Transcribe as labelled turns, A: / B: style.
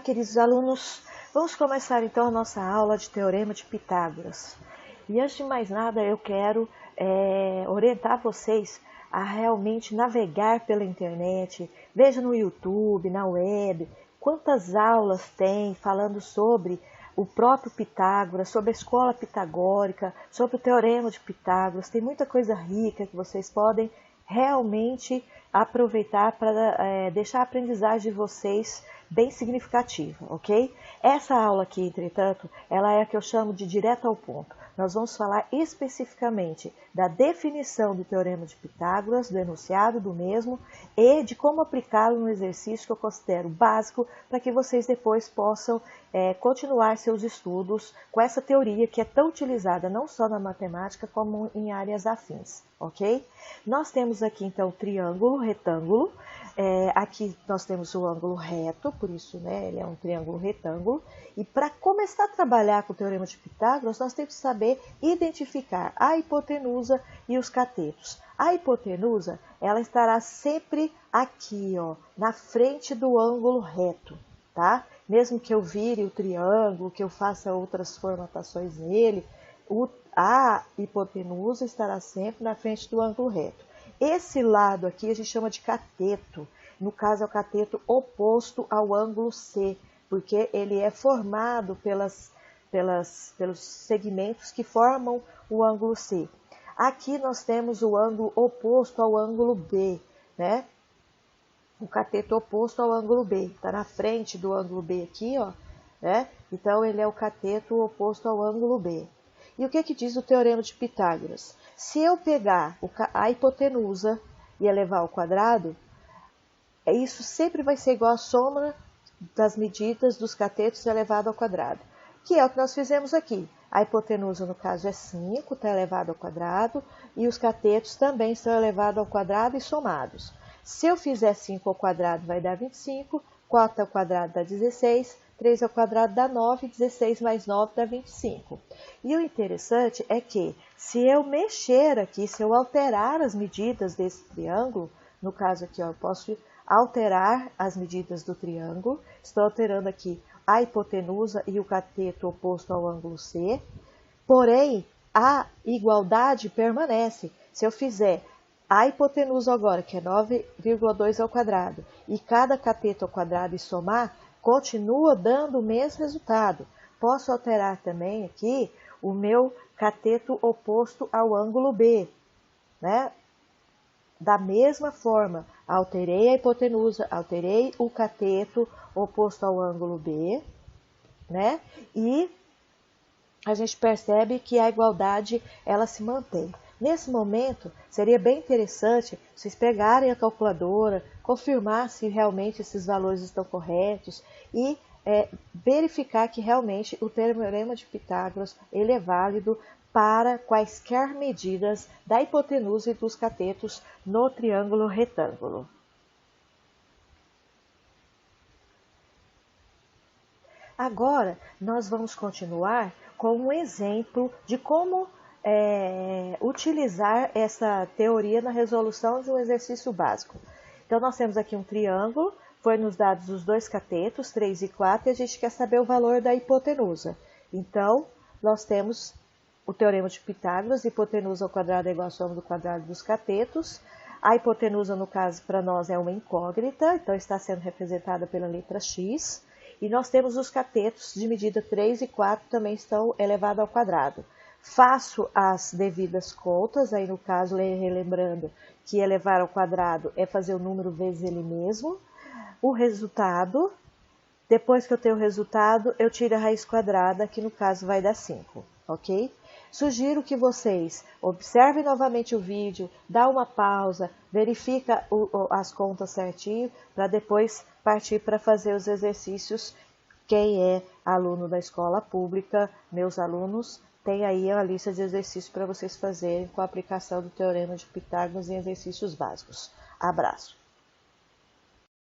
A: queridos alunos, vamos começar então a nossa aula de Teorema de Pitágoras. E antes de mais nada, eu quero orientar vocês a realmente navegar pela internet, veja no YouTube, na web, quantas aulas tem falando sobre o próprio Pitágoras, sobre a escola pitagórica, sobre o Teorema de Pitágoras. Tem muita coisa rica que vocês podem realmente aproveitar para deixar a aprendizagem de vocês bem significativa, ok? Essa aula aqui, entretanto, ela é a que eu chamo de direto ao ponto. Nós vamos falar especificamente da definição do Teorema de Pitágoras, do enunciado do mesmo e de como aplicá-lo no exercício que eu considero básico para que vocês depois possam continuar seus estudos com essa teoria que é tão utilizada não só na matemática como em áreas afins, ok? Nós temos aqui então triângulo, retângulo. Aqui nós temos o ângulo reto, por isso ele é um triângulo retângulo. E para começar a trabalhar com o Teorema de Pitágoras, nós temos que saber identificar a hipotenusa e os catetos. A hipotenusa, ela estará sempre aqui, ó, na frente do ângulo reto, tá? Mesmo que eu vire o triângulo, que eu faça outras formatações nele, a hipotenusa estará sempre na frente do ângulo reto. Esse lado aqui a gente chama de cateto, no caso é o cateto oposto ao ângulo C, porque ele é formado pelos segmentos que formam o ângulo C. Aqui nós temos o ângulo oposto ao ângulo B, né? O cateto oposto ao ângulo B, está na frente do ângulo B aqui, ó, né? Então ele é o cateto oposto ao ângulo B. E o que diz o Teorema de Pitágoras? Se eu pegar a hipotenusa e elevar ao quadrado, isso sempre vai ser igual à soma das medidas dos catetos elevado ao quadrado, que é o que nós fizemos aqui. A hipotenusa, no caso, é 5, está elevado ao quadrado, e os catetos também são elevados ao quadrado e somados. Se eu fizer 5 ao quadrado, vai dar 25, 4 ao quadrado dá 16, 3 ao quadrado dá 9, 16 mais 9 dá 25. E o interessante é que, se eu mexer aqui, se eu alterar as medidas desse triângulo, no caso aqui, ó, eu posso alterar as medidas do triângulo, estou alterando aqui a hipotenusa e o cateto oposto ao ângulo C, porém, a igualdade permanece. Se eu fizer a hipotenusa agora, que é 9,2 ao quadrado, e cada cateto ao quadrado e somar, continua dando o mesmo resultado. Posso alterar também aqui o meu cateto oposto ao ângulo B, né? Da mesma forma, alterei a hipotenusa, alterei o cateto oposto ao ângulo B, né? E a gente percebe que a igualdade, ela se mantém. Nesse momento, seria bem interessante vocês pegarem a calculadora, confirmar se realmente esses valores estão corretos e verificar que realmente o Teorema de Pitágoras ele é válido para quaisquer medidas da hipotenusa e dos catetos no triângulo retângulo. Agora, nós vamos continuar com um exemplo de como utilizar essa teoria na resolução de um exercício básico. Então, nós temos aqui um triângulo, foi nos dados os dois catetos, 3 e 4, e a gente quer saber o valor da hipotenusa. Então, nós temos o Teorema de Pitágoras, hipotenusa ao quadrado é igual à soma do quadrado dos catetos. A hipotenusa, no caso, para nós é uma incógnita, então está sendo representada pela letra X. E nós temos os catetos de medida 3 e 4 também estão elevados ao quadrado. Faço as devidas contas, aí no caso, relembrando que elevar ao quadrado é fazer o número vezes ele mesmo. O resultado, depois que eu tenho o resultado, eu tiro a raiz quadrada, que no caso vai dar 5, ok? Sugiro que vocês observem novamente o vídeo, dá uma pausa, verifica as contas certinho, para depois partir para fazer os exercícios. Quem é aluno da escola pública, meus alunos, tem aí a lista de exercícios para vocês fazerem com a aplicação do Teorema de Pitágoras em exercícios básicos. Abraço!